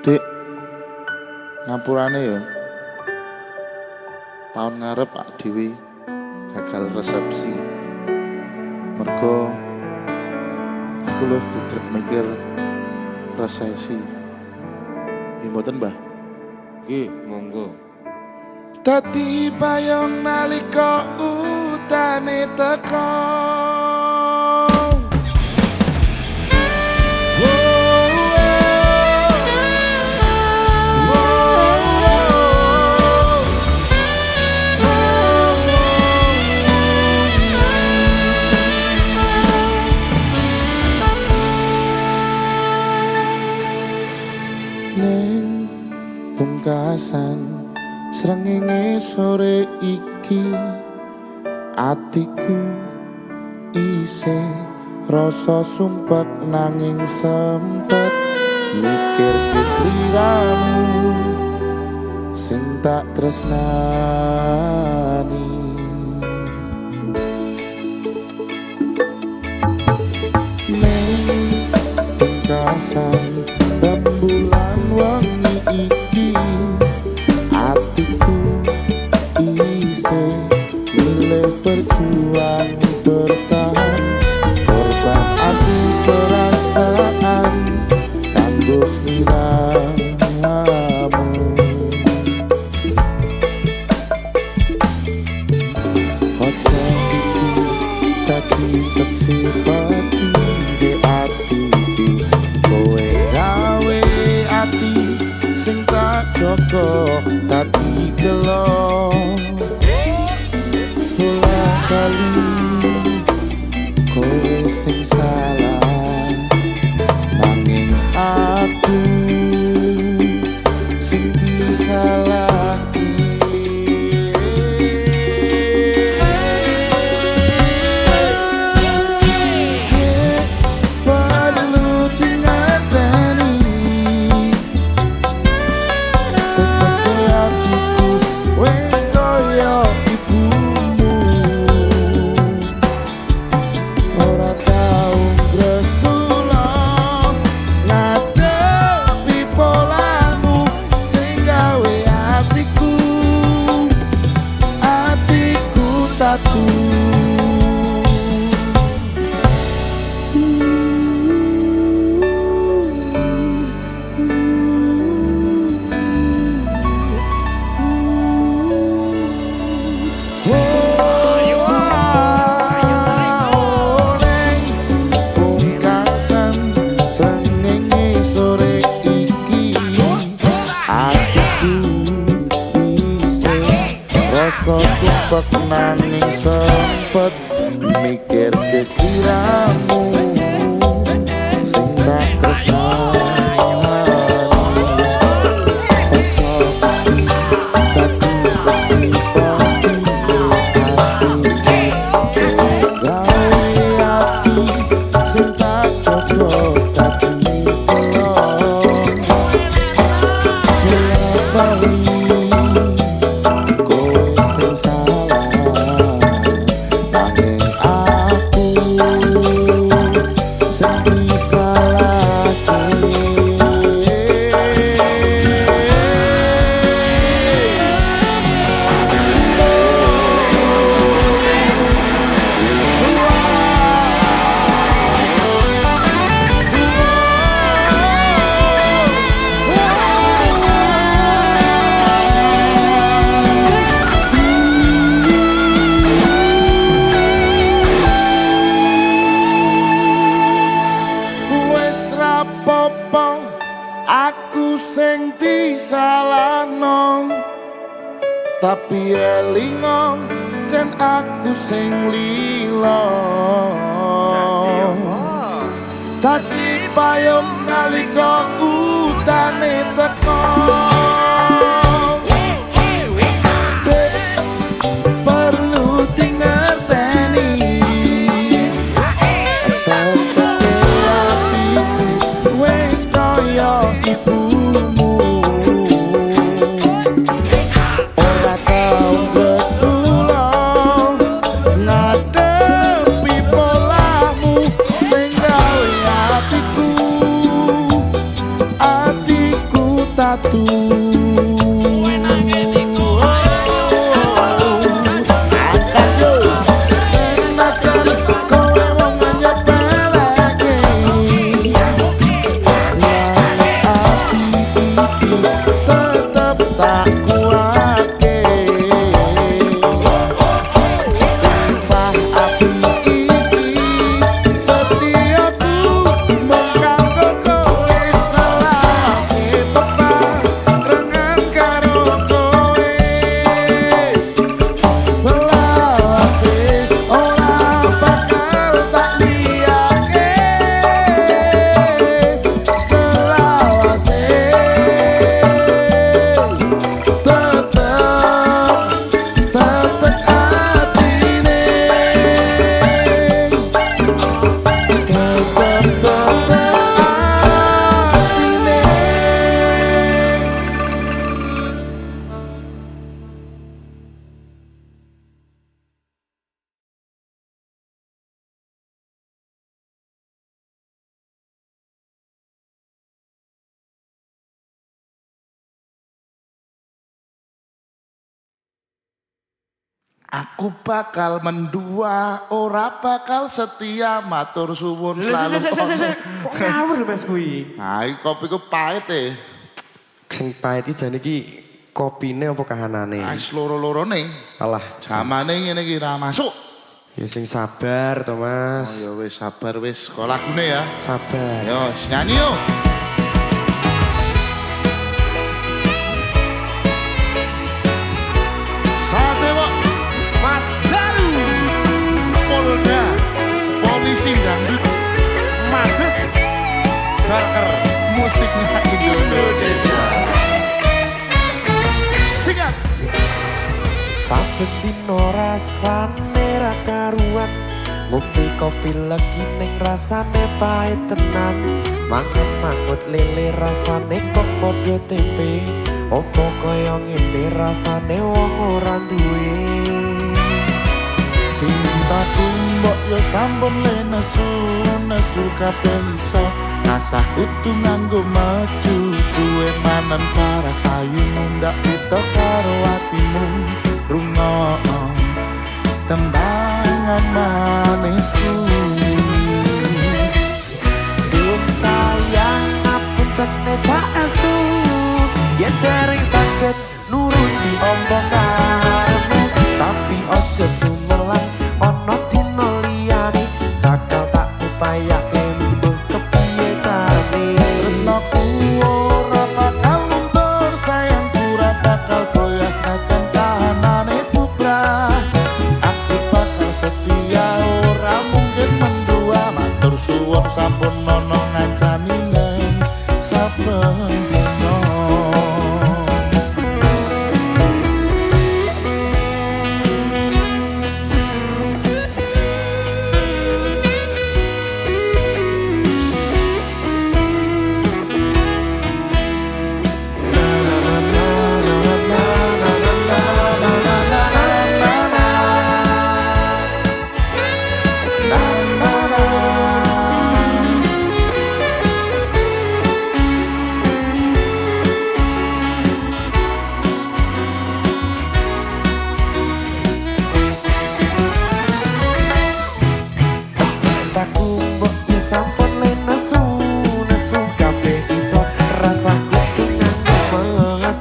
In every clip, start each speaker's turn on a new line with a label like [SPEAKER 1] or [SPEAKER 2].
[SPEAKER 1] Dik, ngapurane ya. Tahun ngarep Pak Dewi gagal resepsi. Mergo aku luwih budrek mikir resesi. Nggih mboten, Mbah?
[SPEAKER 2] Nggih, monggo.
[SPEAKER 1] Dadi payung nalika utane teko. Neng pungkasan srengenge sore iki atiku isih rasa sumpek nanging sempet mikir kesliramu sing tak tresnani. Neng pungkasan rembulan wengi iki atiku isih milih berjuang bertahan korban ati perasaan kanggo sliramu. Ojo iki dadi seksi pati de atiku kowe gawe ati sing tak joko dadi gelo bola kali kowe sing salah nanging aku sing disalahke. Rasa sumpek nanging sempet mikir kesliramu sing tak tresnani. Aku sing disalahno tapi elingo jen aku sing lilo dadi payung nalika utane teko. ratu. Aku bakal mendua, ora bakal setia, matur suwun selalu.
[SPEAKER 3] Kok ngawur Mas kuwi?
[SPEAKER 1] Nah, kopi ku pahit e.
[SPEAKER 3] Sing pahit iki jane iki kopine apa kahanane?
[SPEAKER 1] Wis loro-lorone.
[SPEAKER 3] Alah,
[SPEAKER 1] Jamane ngene iki ra masuk.
[SPEAKER 3] ya sing sabar to Mas.
[SPEAKER 1] Oh ya wis sabar wis, kok lagune ya.
[SPEAKER 3] Sabar.
[SPEAKER 1] Yo, nyanyi yo. Sate kok
[SPEAKER 3] Mas Daru,
[SPEAKER 1] Polda, polisi dangdut,
[SPEAKER 3] Mabes, Barker,
[SPEAKER 1] musiknya Indonesia. Sikat.
[SPEAKER 3] saben dino rasane ra karuan. Ngopi kopi lagi ning rasane pahit tenan. Mangan mangut lele rasane kok padha tempe. Opo kaya ngene rasane wong ora duwe.
[SPEAKER 1] Cintaku mbok yo sampun le nesu kabeh iso. Rasah kudu nganggo maju cuwe manen para sayu mundak itu karo atimu. Rungokno tembangan manisku.
[SPEAKER 3] Duh sayang ngapunten saestu yen dereng saged nuruti apa karepmu, tapi aja sumelang ana dina liyane bakal tak upayake mbuh kepiye carane.
[SPEAKER 1] Tresnaku ora bakal luntur, sayangku ora bakal goyah senajan kahanane bubrah. Aku bakal setia, ora mungkin mendua, matur suwun sampun nono ngancani neng saben dina.
[SPEAKER 3] Cintaku mbok yo sampun le nesu kabeh iso rasaku dengan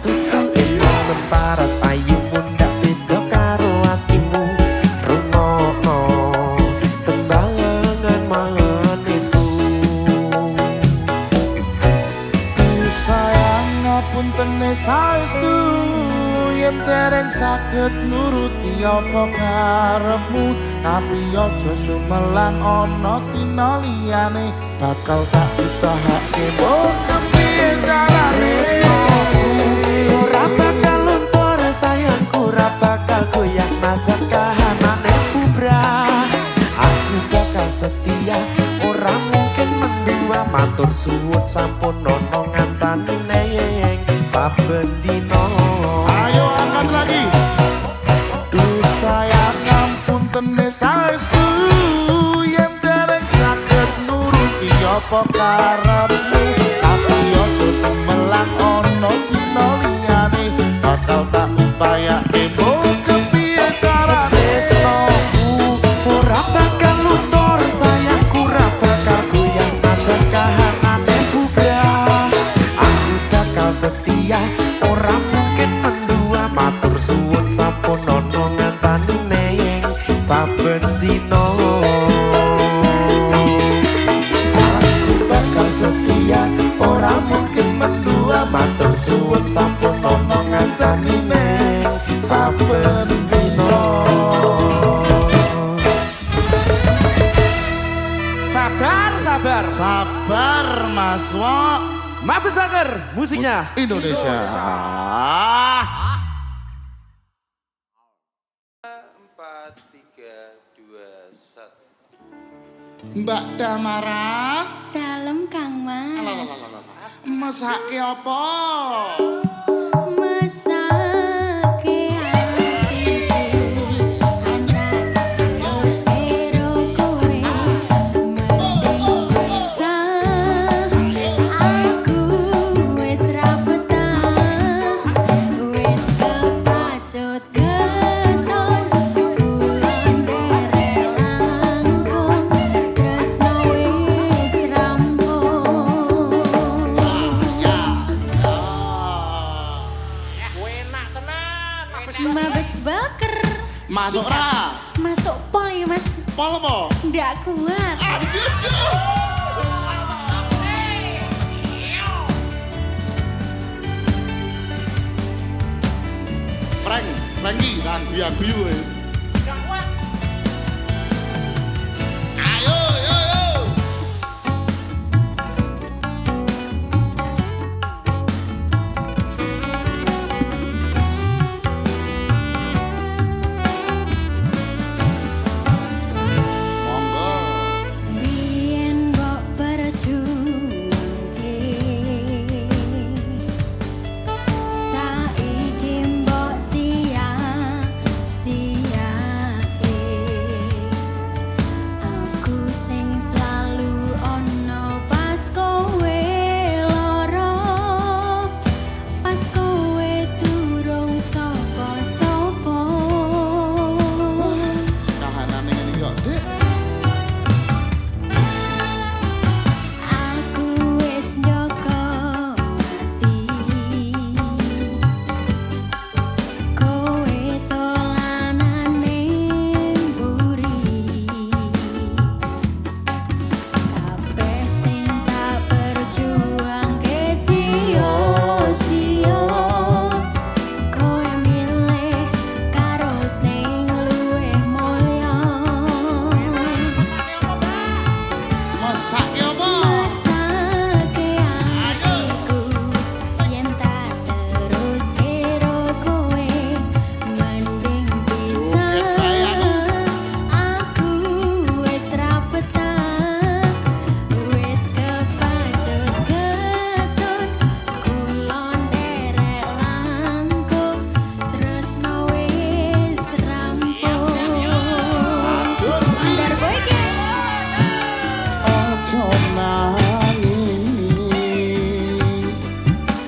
[SPEAKER 3] tutu ilmu paras ayu mundak beda karo atimu. Rungokno tembangan manisku.
[SPEAKER 1] Sayang ngapunten saestu yen dereng saged nuruti apa karepmu, tapi aja sumelang ana dina liyane bakal tak usahake mbok kepiye carane.
[SPEAKER 3] Ora bakal luntur sayangku, ora bakal goyah senajan kahanane bubrah. Aku bakal setia, ora mungkin mendua, matur suwun sampun ono ngancani neng saben dina.
[SPEAKER 1] Ayo angkat lagi. Duh sayang ngapunten saestu yen dereng saged nuruti apa karepmu, tapi aja sumelang ana
[SPEAKER 3] setia ora mungkin mendua matur suwun sampun ana ngancani neng saben dina aku bakal setia ora mungkin mendua matur suwun sampun ana ngancani neng saben dina.
[SPEAKER 1] Sabar Mas Wok.
[SPEAKER 3] Mabes Bakar musiknya
[SPEAKER 1] Indonesia.
[SPEAKER 2] 4, 3, 2, 1.
[SPEAKER 1] Mbak Damara.
[SPEAKER 4] Dalem Kang Mas.
[SPEAKER 1] Mesake apa?
[SPEAKER 4] Mesake atiku antar terus karo kowe mending bisa aku wis ra betah wis kepacut keton kulon derek langkung tresno wis rampung. Mabes Bakar.
[SPEAKER 1] Masuk ra.
[SPEAKER 4] Masuk pol ya Mas.
[SPEAKER 1] Pol apa?
[SPEAKER 4] Nggak kuat.
[SPEAKER 1] Franky, dan guyu kowe. Ayo, yo yo. Monggo.
[SPEAKER 4] Biyen mbok perjuangke saiki mbok sia-siake aku sing selalu ono pas kowe lara pas kowe durung sapa-sapa.
[SPEAKER 1] Kahanane ngene kok, Dik.
[SPEAKER 4] Aku wis njaga ati kowe dolanane mburi kabeh sing tak perjuangke sia-sia kowe milih karo sing luwih mulya.
[SPEAKER 1] Mesake apa?
[SPEAKER 4] Mesake atiku yen tak terus karo kowe mending bisa aku wis ra betah wis kepacut ketut kulon derek langkung tresno wis rampung. Ndar kowe iki
[SPEAKER 1] Ojo nangis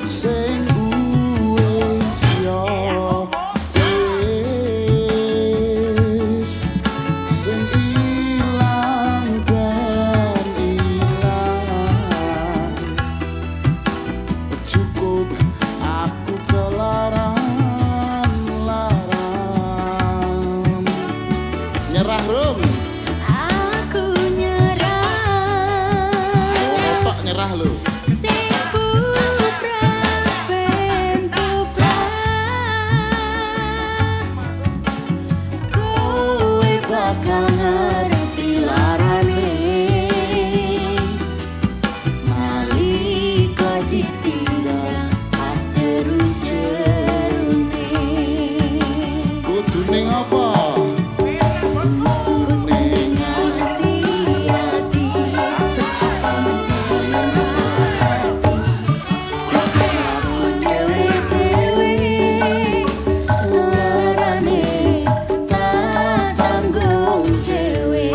[SPEAKER 1] sing wis yo wis sing ilang ben ilang cukup aku kelaran nyerah rum
[SPEAKER 4] aku nyerah
[SPEAKER 1] tok nyerah lho.
[SPEAKER 4] sing bubrah ben bubrah kowe bakal ngerti larane nalika ditinggal pas jeru-jerune
[SPEAKER 1] Kudune apa?
[SPEAKER 4] kuning hati-hati sekarang dewe-dewe larane tak tanggung dewe.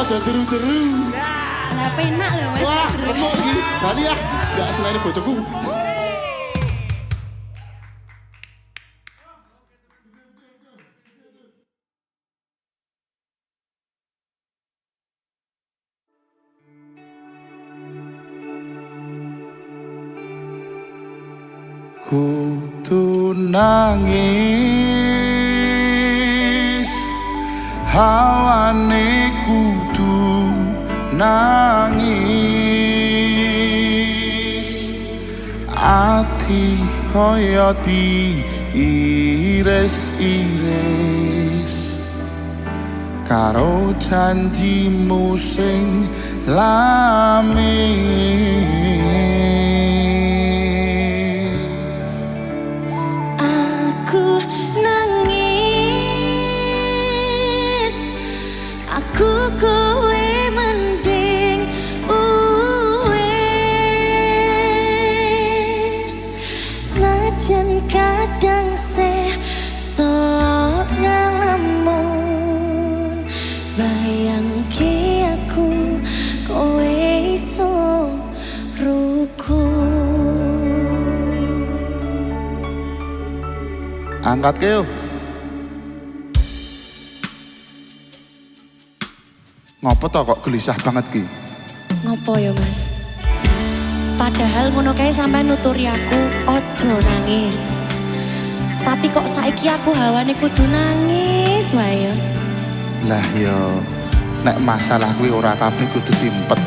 [SPEAKER 1] rada jeru-jeru.
[SPEAKER 4] Lah penak lho Mas.
[SPEAKER 1] Wah, remuk iki. Bali ya, gak seneni bojoku. Kudu nangis, hawane kudu nangis, ati kaya diiris-iris karo janjimu sing lamis.
[SPEAKER 4] Aku nangis, aku kowe mending uwes. Senajan kadang sok ngalamun, bayangke aku kowe iso rukun.
[SPEAKER 1] Angkat keo. Ngopo to kok gelisah banget ki?
[SPEAKER 4] Ngopo ya Mas? Padahal ngono kae sampai nuturi aku ojo nangis. Tapi kok saiki aku hawane kudu nangis wae ya.
[SPEAKER 1] Lah yo, nek masalah kuwi ora kabeh kudu diempet.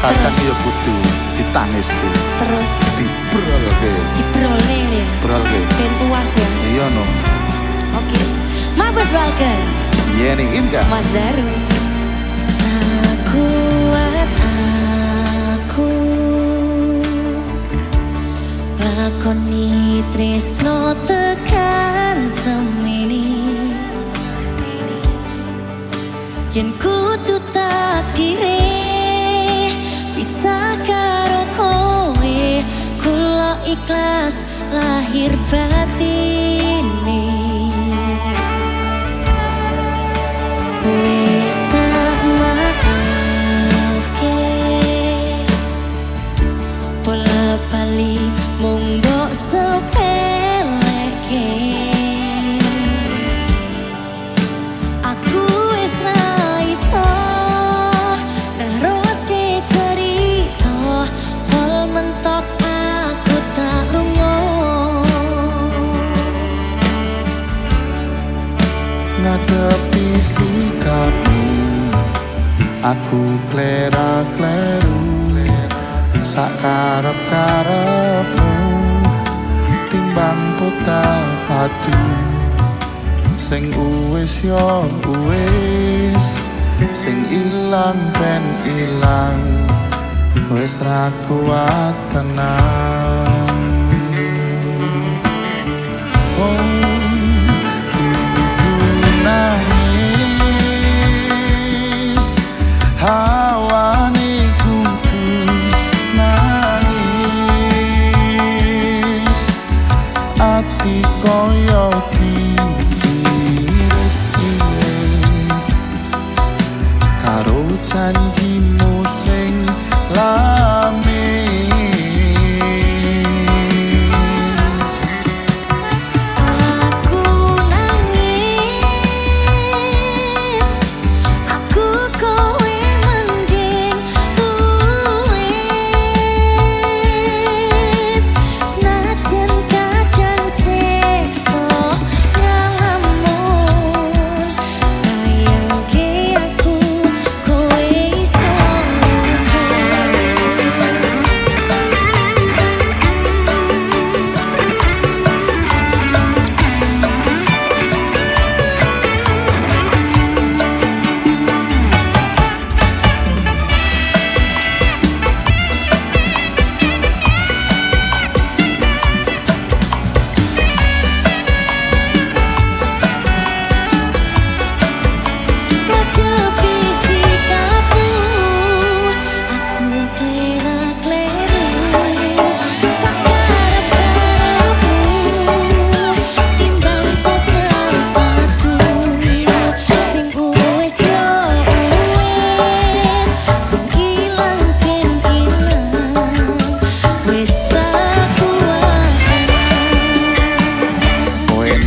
[SPEAKER 1] Kadang yo kudu ditangiske,
[SPEAKER 4] Terus
[SPEAKER 1] dibrolke.
[SPEAKER 4] dibrolne ya.
[SPEAKER 1] Brolke.
[SPEAKER 4] Ben puas ya.
[SPEAKER 1] Iya no.
[SPEAKER 4] Oke. Mabes Balken.
[SPEAKER 1] Yeni Inka.
[SPEAKER 4] Mas Daru. Kuat aku lakoni tresno tekan semini, yen kudu takdire bisa karo kowe, kula ikhlas lahir batine. Wis tak maafke, bola bali mung mbok sepeleke. Aku wis ra iso neruske cerita, pol mentok aku tak lunga.
[SPEAKER 1] Ngadepi sikapmu, aku klera-kleru, sak karep-karepmu, timbang total padu. Sing uwis yo uwis, sing ilang ben ilang, wis ra kuat tenan. Nangis, hawane kudu nangis, ati koyo diiris-iris karo janjimu sing lamis.
[SPEAKER 4] Aku nangis, aku kowe mending uwes. Senajan kadang sekso ngalamun, bayangke aku kowe iso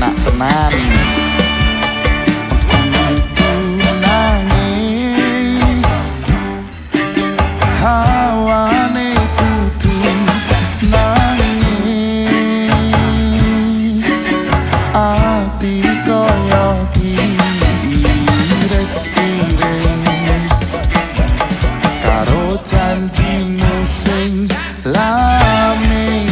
[SPEAKER 1] enak tenan. Kudu nangis hawane kudu nangis ati kaya diiris-iris karo janjimu sing lamis.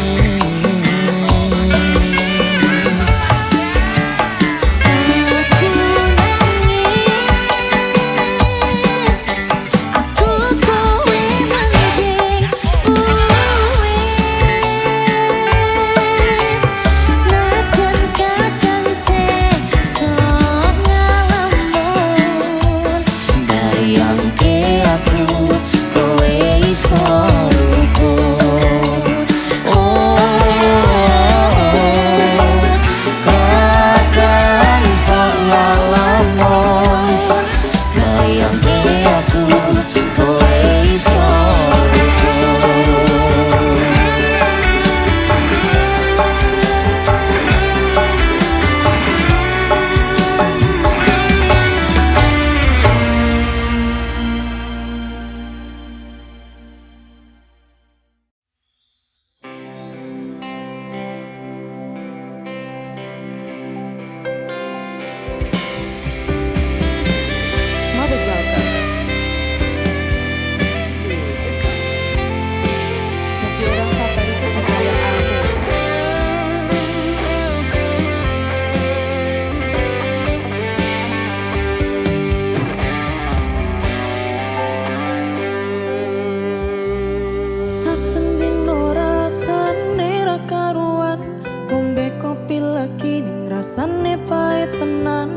[SPEAKER 5] Rasane pahit tenan,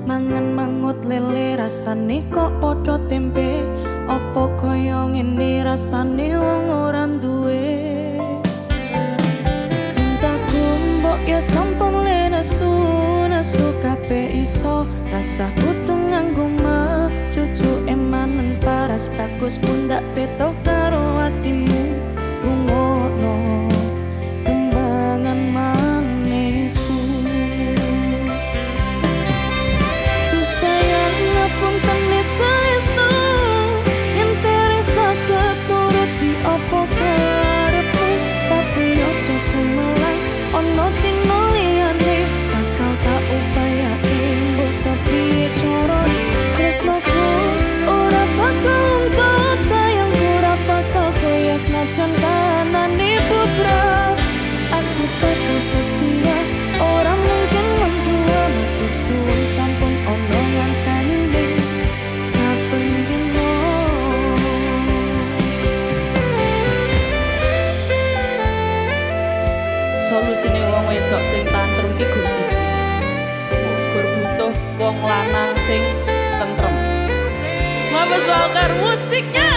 [SPEAKER 5] mangan mangut lele rasane kok padha tempe. Apa kaya ngene rasane wong ora duwe. Cintaku mbok ya sampun le nesu kabeh iso. Rasaku tuh nganggo cucu emanen paras bagus pun ndak beda karo atimu. Rungokno tembangan manisku. Apa karepmu tapi ojo sumelai ono dino liyane bakal tak upayake mbok kepiye carane tresnoku ora bakal entuk sayangku ora bakal koyo senajan kanane putra aku bakal setia ora mungkin mendua matur suwun sampun ono ngancanine saben dino.
[SPEAKER 6] Solusine wong wedok sing tantrum ki gur siji. Gur butuh wong lanang sing tentrem. Mabes Walker musiknya.